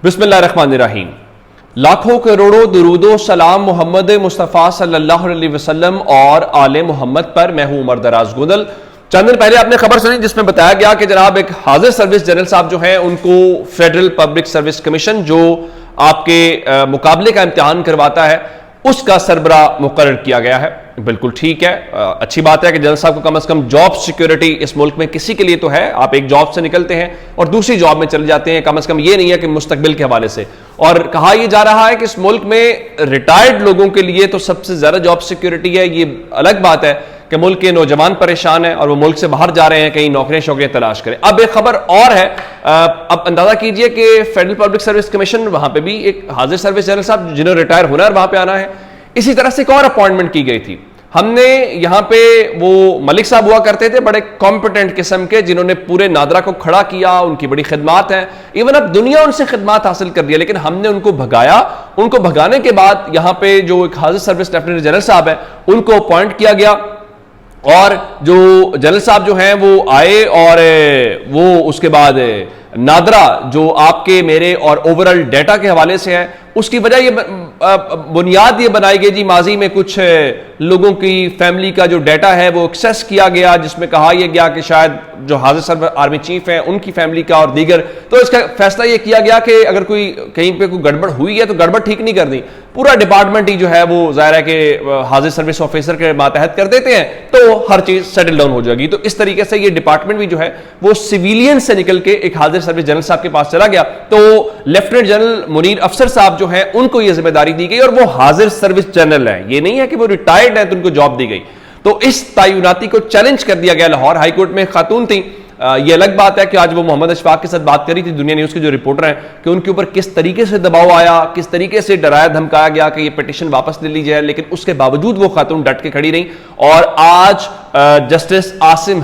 बिस्मिल्लाहिर्रहमानिर्रहीम। लाखों करोड़ों दुरूदो सलाम मोहम्मद मुस्तफ़ा सल्लल्लाहु अलैहि वसल्लम और आले मोहम्मद पर। मैं हूं उमर दराज गुदल। चंद दिन पहले आपने खबर सुनी जिसमें बताया गया कि जनाब एक हाजिर सर्विस जनरल साहब जो हैं उनको फेडरल पब्लिक सर्विस कमीशन जो आपके मुकाबले का इम्तिहान करवाता है उसका सरबरा मुकर्रर किया गया है। बिल्कुल ठीक है, अच्छी बात है कि जनरल साहब को कम से कम जॉब सिक्योरिटी इस मुल्क में किसी के लिए तो है। आप एक जॉब से निकलते हैं और दूसरी जॉब में चले जाते हैं, कम से कम ये नहीं है कि मुस्तकबिल के हवाले से। और कहा यह जा रहा है कि इस मुल्क में रिटायर्ड लोगों के लिए तो सबसे ज्यादा जॉब सिक्योरिटी है। ये अलग बात है कि मुल्क के नौजवान परेशान हैं और वो मुल्क से बाहर जा रहे हैं, कहीं नौकरियां शौकरियां तलाश करें। अब एक खबर और है, अब अंदाजा कीजिए कि फेडरल पब्लिक सर्विस कमीशन, वहां पे भी एक हाजिर सर्विस जनरल साहब जिन्होंने रिटायर होना है वहां पे आना है। इसी तरह से एक और अपॉइंटमेंट की गई थी। हमने यहां पे वो मलिक साहब हुआ करते थे, बड़े कॉम्पिटेंट किस्म के, जिन्होंने पूरे नादरा को खड़ा किया, उनकी बड़ी खिदमात है, इवन अब दुनिया उनसे खिदमात हासिल कर दिया, लेकिन हमने उनको भगाया। उनको भगाने के बाद यहां पे जो एक हाजिर सर्विस लेफ्टिनेंट जनरल साहब है उनको अपॉइंट किया गया और जो जनरल साहब जो हैं वो आए और वो उसके बाद नादरा जो आपके मेरे और ओवरऑल डेटा के हवाले से है उसकी वजह ये बुनियाद ये बनाई गई जी, माजी में कुछ लोगों की फैमिली का जो डेटा है वो एक्सेस किया गया, जिसमें कहा यह गया कि शायद जो हाजिर सर्विस आर्मी चीफ हैं उनकी फैमिली का और दीगर। तो इसका फैसला ये किया गया कि अगर कोई कहीं पे कोई गड़बड़ हुई है तो गड़बड़ ठीक नहीं करनी, पूरा डिपार्टमेंट ही जो है वो जाहिर है कि हाजिर सर्विस ऑफिसर के मातहत कर देते हैं तो हर चीज सेटल डाउन हो जाएगी। तो इस तरीके से ये डिपार्टमेंट भी जो है वो सिविलियन से निकल के एक हाजिर सर्विस जनरल साहब के पास चला गया। तो लेफ्टिनेंट जनरल मुनीर अफसर साहब जो है उनको यह जिम्मेदारी दी गई और वो हाजिर सर्विस जनरल है, ये नहीं है कि वो रिटायर्ड है तो उनको जॉब दी गई। तो इस तयनाती को चैलेंज कर दिया गया। लाहौर हाईकोर्ट में खातून थी, ये अलग बात है कि आज वो मोहम्मद अशफाक के साथ बात करी थी, दुनिया न्यूज के जो रिपोर्टर हैं, कि उनके ऊपर किस तरीके से दबाव आया, किस तरीके से डराया धमकाया गया कि ये पिटीशन वापस ले ली जाए, लेकिन उसके बावजूद वो खातून डट के खड़ी रही। और आज जस्टिस आसिम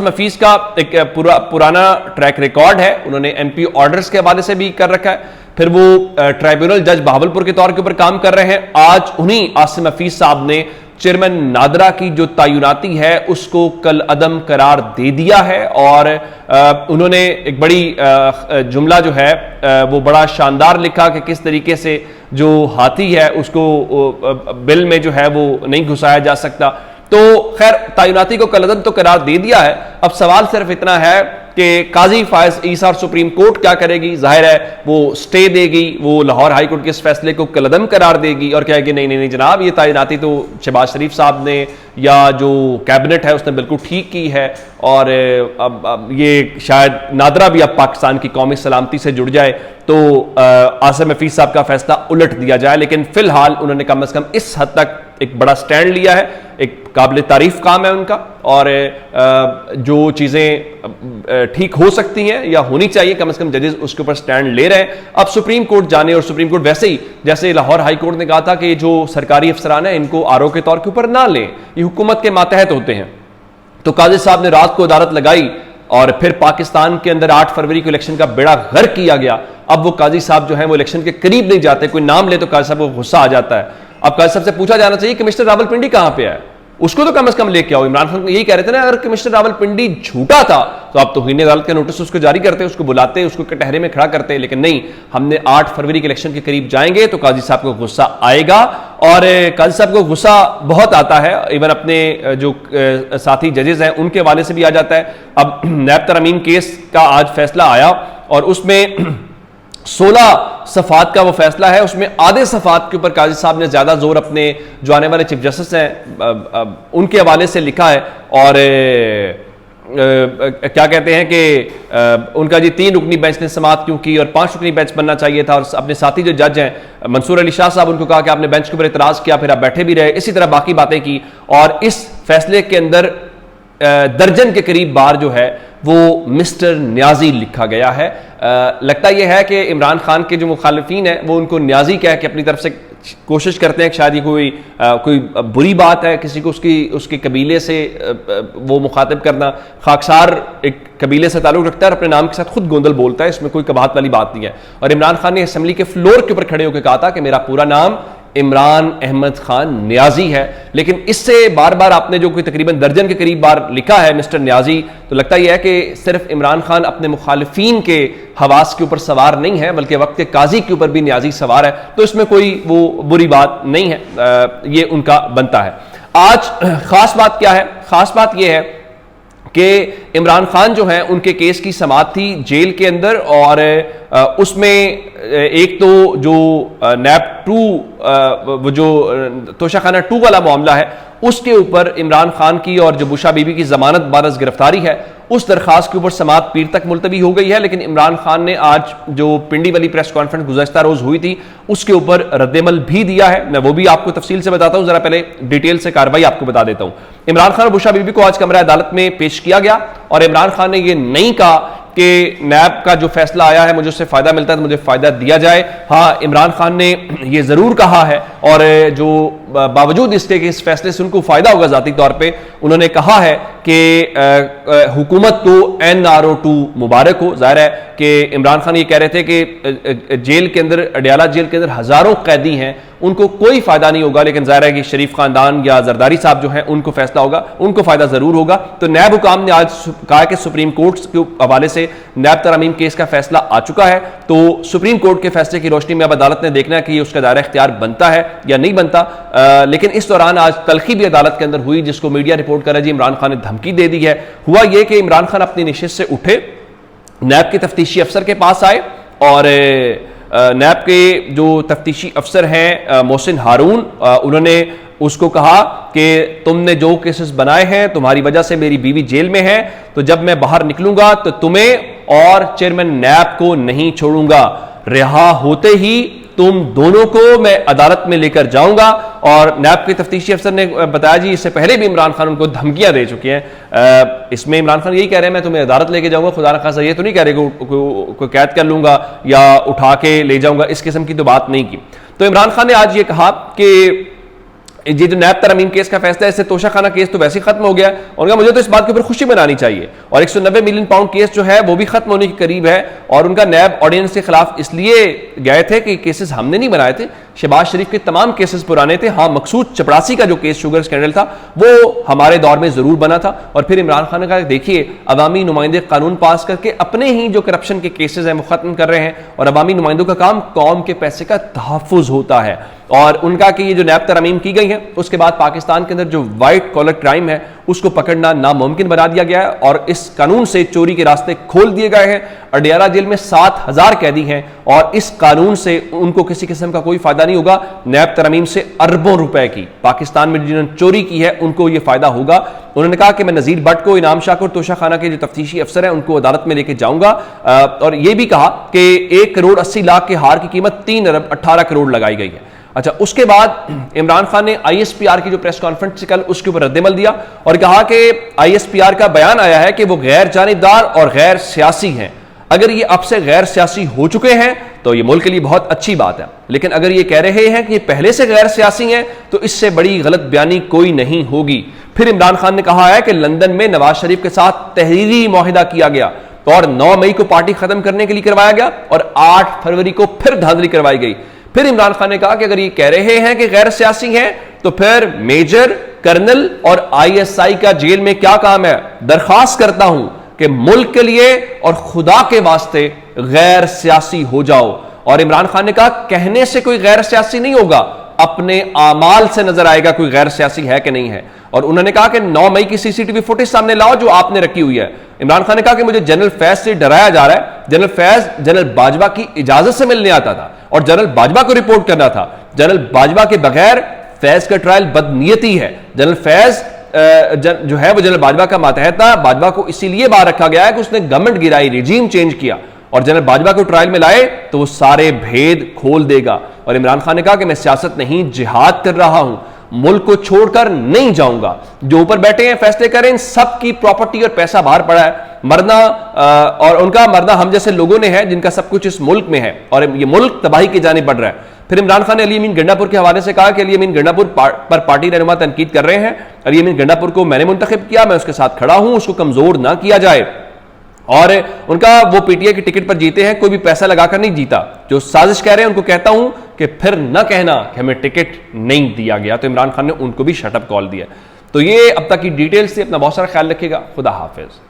हफीज का एक पुराना ट्रैक रिकॉर्ड है, उन्होंने एमपी ऑर्डर्स के हवाले से भी कर रखा है, फिर वो ट्राइब्यूनल जज बहावलपुर के तौर के ऊपर काम कर रहे हैं। आज उन्हीं आसिम हफीज साहब ने चेयरमैन नादरा की जो तयनाती है उसको कल अदम करार दे दिया है और उन्होंने एक बड़ी जुमला जो है वो बड़ा शानदार लिखा कि किस तरीके से जो हाथी है उसको बिल में जो है वो नहीं घुसाया जा सकता। तो खैर तयनाती को कल अदम तो करार दे दिया है। अब सवाल सिर्फ इतना है कि काजी फायज ईसा और सुप्रीम कोर्ट क्या करेगी। जाहिर है वो स्टे देगी, वो लाहौर हाई कोर्ट के इस फैसले को कलअदम करार देगी और कहेगी नहीं नहीं नहीं जनाब, ये तयनाती तो शहबाज शरीफ साहब ने या जो कैबिनेट है उसने बिल्कुल ठीक की है और अब ये शायद नादरा भी अब पाकिस्तान की कौमी सलामती से जुड़ जाए तो आसिम हफीज साहब का फैसला उलट दिया जाए। लेकिन फिलहाल उन्होंने कम से कम इस हद तक एक बड़ा स्टैंड लिया है, एक काबिल तारीफ काम है उनका और जो चीजें ठीक हो सकती हैं या होनी चाहिए कम से कम जजेस उसके ऊपर स्टैंड ले रहे हैं। अब सुप्रीम कोर्ट जाने, और सुप्रीम कोर्ट वैसे ही जैसे लाहौर हाई कोर्ट ने कहा था कि जो सरकारी अफसरान है इनको आरओ के तौर के ऊपर ना लें, ये हुकूमत के मातहत होते हैं। तो काजी साहब ने रात को अदालत लगाई और फिर पाकिस्तान के अंदर 8 फरवरी को इलेक्शन का बेड़ा गर्क किया गया। अब वो काजी साहब जो है वो इलेक्शन के करीब नहीं जाते, कोई नाम ले तो काजी साहब को गुस्सा आ जाता है। अब काजी साहब से पूछा जाना चाहिए कमिश्नर रावलपिंडी कहां पे है, उसको तो कम से कम लेके आओ। इमरान खान यही कह रहे थे ना, अगर कमिश्नर रावलपिंडी झूठा था तो आप तौहीन अदालत का नोटिस उसको जारी करते, उसको बुलाते, उसको कटहरे में खड़ा करते, लेकिन नहीं, हमने 8 फरवरी के इलेक्शन के करीब जाएंगे तो काजी साहब को गुस्सा आएगा। और काजी साहब को गुस्सा बहुत आता है, इवन अपने जो साथी जजेस हैं उनके हवाले से भी आ जाता है। अब नैब तरमीम केस का आज फैसला आया और उसमें 16 सफात का वो फैसला है, उसमें आधे सफात के ऊपर काजी साहब ने ज्यादा जोर अपने जो आने वाले चीफ जस्टिस हैं उनके हवाले से लिखा है। और क्या कहते हैं कि उनका जी 3 रुकनी बेंच ने समाअत क्यों की और 5 रुकनी बेंच बनना चाहिए था। और अपने साथी जो जज हैं मंसूर अली शाह साहब, उनको कहा कि आपने बेंच के ऊपर इतराज किया, फिर आप बैठे भी रहे, इसी तरह बाकी बातें की। और इस फैसले के अंदर दर्जन के करीब बार जो है वो मिस्टर न्याजी लिखा गया है। लगता यह है कि इमरान खान के जो मुखालिफिन है वो उनको न्याजी कह के अपनी तरफ से कोशिश करते हैं कि शायद ये कोई बुरी बात है, किसी को उसके कबीले से वो मुखातिब करना। खाकसार एक कबीले से ताल्लुक रखता है और अपने नाम के साथ खुद गोंदल बोलता है, इसमें कोई कबाहत वाली बात नहीं है। और इमरान खान ने असेंबली के फ्लोर के ऊपर खड़े होकर कहा था कि मेरा पूरा नाम इमरान अहमद खान न्याजी है। लेकिन इससे बार बार आपने जो कोई तकरीबन दर्जन के करीब बार लिखा है मिस्टर न्याजी, तो लगता यह है कि सिर्फ इमरान खान अपने मुखालिफिन के हवास के ऊपर सवार नहीं है बल्कि वक्त के काजी के ऊपर भी न्याजी सवार है। तो इसमें कोई वो बुरी बात नहीं है, ये उनका बनता है। आज खास बात क्या है? खास बात यह है कि इमरान खान जो है उनके केस की समाअत थी जेल के अंदर, और उसमें एक तो जो नैब 2 वो जो तोशाखाना 2 वाला मामला है उसके ऊपर इमरान खान की और जो बुशा बीबी की जमानत बारस गिरफ्तारी है उस दरखास्त के ऊपर समाअत पीर तक मुलतवी हो गई है। लेकिन इमरान खान ने आज जो पिंडी वाली प्रेस कॉन्फ्रेंस गुज़श्ता रोज हुई थी उसके ऊपर रद्दमल भी दिया है। मैं वो भी आपको तफसील से बताता हूं, जरा पहले डिटेल से कार्रवाई आपको बता देता हूं। इमरान खान और बुशा बीबी को आज कमरा अदालत में पेश किया गया और इमरान खान ने यह नहीं कहा कि नैब का जो फैसला आया है मुझे उससे फायदा मिलता है तो मुझे फायदा दिया जाए। हाँ, इमरान खान ने यह जरूर कहा है, और जो बावजूद इसके कि इस फैसले से उनको फायदा होगा जाती तौर पे, उन्होंने कहा है कि हुकूमत को NRO2 मुबारक हो। जाहिर है कि इमरान खान ये कह रहे थे कि जेल के अंदर, अडयाला जेल के अंदर हजारों कैदी हैं, उनको कोई फायदा नहीं होगा, लेकिन जाहिर है कि शरीफ खानदान या जरदारी साहब जो हैं उनको फैसला होगा, उनको फायदा जरूर होगा। तो नैब हुकाम ने आज कहा कि सुप्रीम कोर्ट के हवाले से नैब तरमीम केस का फैसला आ चुका है, तो सुप्रीम कोर्ट के फैसले की रोशनी में अब अदालत ने देखना है कि उसका दायरा इख्तियार बनता है या नहीं बनता। लेकिन इस दौरान आज तलखी भी अदालत के अंदर हुई जिसको मीडिया रिपोर्ट कर रहा है जी इमरान खान ने धमकी दे दी है। हुआ यह कि इमरान खान अपनी निशिस्त से उठे, नैब के तफ्तीशी अफसर के पास आए और नैब के जो तफ्तीशी अफसर हैं मोहसिन हारून, उन्होंने उसको कहा कि तुमने जो केसेस बनाए हैं तुम्हारी वजह से मेरी बीवी जेल में है, तो जब मैं बाहर निकलूंगा तो तुम्हें और चेयरमैन नैब को नहीं छोड़ूंगा, रिहा होते ही तुम दोनों को मैं अदालत में लेकर जाऊंगा। और नैब के तफ्तीशी अफसर ने बताया जी इससे पहले भी इमरान खान उनको धमकियां दे चुके हैं। इसमें इमरान खान यही कह रहे हैं मैं तुम्हें अदालत लेके जाऊंगा, खुदा न खासा ये तो नहीं कह रहे कोई कैद कर लूंगा या उठा के ले जाऊंगा, इस किस्म की तो बात नहीं की। तो इमरान खान ने आज ये कहा कि ये जो नैब तरमीम केस का फैसला है इससे तोशाखाना केस तो वैसे ही खत्म हो गया है, उनका मुझे तो इस बात के ऊपर खुशी मनानी चाहिए। और 190 मिलियन पाउंड केस जो है वो भी खत्म होने के करीब है, और उनका नैब ऑर्डिनेंस के खिलाफ इसलिए गए थे कि केसेस हमने नहीं बनाए थे, शहबाज शरीफ के तमाम केसेस पुराने थे। हाँ, मकसूद चपरासी का जो केस शुगर स्कैंडल था वो हमारे दौर में जरूर बना था। और फिर इमरान खान ने कहा देखिए अवामी नुमाइंदे कानून पास करके अपने ही जो करप्शन के केसेस हैं वो खत्म कर रहे हैं, और अवामी नुमाइंदों का काम कौम के पैसे का तहफ़्फ़ुज़ होता है। और उनका कि ये जो नैब तरमीम की गई है उसके बाद पाकिस्तान के अंदर जो वाइट कॉलर क्राइम है उसको पकड़ना नामुमकिन बना दिया गया है, और इस कानून से चोरी के रास्ते खोल दिए गए हैं। अडयाला जेल में 7000 कैदी हैं और इस कानून से उनको किसी किस्म का कोई फायदा नहीं होगा। नैब तरमीम से अरबों रुपए की पाकिस्तान में जिन्होंने चोरी की है उनको यह फायदा होगा। उन्होंने कहा कि मैं नजीर भट्ट को, इनाम शाह को, तोशाखाना के जो तफ्तीशी अफसर हैं उनको अदालत में लेके जाऊंगा, और यह भी कहा कि 1 करोड़ 80 लाख के हार की कीमत 3 अरब 18 करोड़ लगाई गई है। अच्छा, उसके बाद इमरान खान ने ISPR की जो प्रेस कॉन्फ्रेंस कल उसके ऊपर रद्दमल दिया और कहा कि ISPR का बयान आया है कि वो गैर जानिबदार और गैर सियासी हैं। अगर ये अब से गैर सियासी हो चुके हैं तो ये मुल्क के लिए बहुत अच्छी बात है, लेकिन अगर ये कह रहे हैं कि ये पहले से गैर सियासी हैं तो इससे बड़ी गलत बयानी कोई नहीं होगी। फिर इमरान खान ने कहा है कि लंदन में नवाज शरीफ के साथ तहरीरी मुआहिदा किया गया और 9 मई को पार्टी खत्म करने के लिए करवाया गया और 8 फरवरी को फिर धांधली करवाई गई। फिर इमरान खान ने कहा कि अगर ये कह रहे हैं कि गैर सियासी हैं तो फिर मेजर, कर्नल और ISI का जेल में क्या काम है? दरखास्त करता हूं कि मुल्क के लिए और खुदा के वास्ते गैर सियासी हो जाओ। और इमरान खान ने कहा कहने से कोई गैर सियासी नहीं होगा, अपने आमाल से नजर आएगा कोई गैर सियासी है कि नहीं है। और उन्होंने कहा कि 9 मई की CCTV फुटेज सामने लाओ जो आपने रखी हुई है। इमरान खान ने कहा कि मुझे जनरल फैज से डराया जा रहा है। जनरल फैज जनरल बाजवा की इजाजत से मिलने आता था और जनरल बाजवा को रिपोर्ट करना था। जनरल बाजवा के बगैर फैज का ट्रायल बदनीयती है। जनरल फैज जो है वो जनरल बाजवा का मातहत था। बाजवा को इसीलिए बाहर रखा गया है कि उसने गवर्नमेंट गिराई, रिजीम चेंज किया, और जनरल बाजवा को ट्रायल में लाए तो वो सारे भेद खोल देगा। और इमरान खान ने कहा कि मैं सियासत नहीं जिहाद कर रहा हूं, मुल्क को छोड़कर नहीं जाऊंगा। जो ऊपर बैठे हैं फैसले करें, सबकी प्रॉपर्टी और पैसा बाहर पड़ा है, मरना और उनका मरना हम जैसे लोगों ने है जिनका सब कुछ इस मुल्क में है, और ये मुल्क तबाही की जानिब बढ़ रहा है। फिर इमरान खान ने अली अमीन गंडापुर के हवाले से कहा कि अली अमीन गंडापुर पर पार्टी रहनुमा तनकीद कर रहे हैं। अली अमीन गंडापुर को मैंने मुंतखब किया, मैं उसके साथ खड़ा हूं, उसको कमजोर ना किया जाए। और उनका वो PTI की टिकट पर जीते हैं, कोई भी पैसा लगाकर नहीं जीता। जो साजिश कह रहे हैं उनको कहता हूं कि फिर न कहना कि हमें टिकट नहीं दिया गया। तो इमरान खान ने उनको भी शटअप कॉल दिया। तो ये अब तक की डिटेल्स थी। अपना बहुत सारा ख्याल रखिएगा। खुदा हाफिज।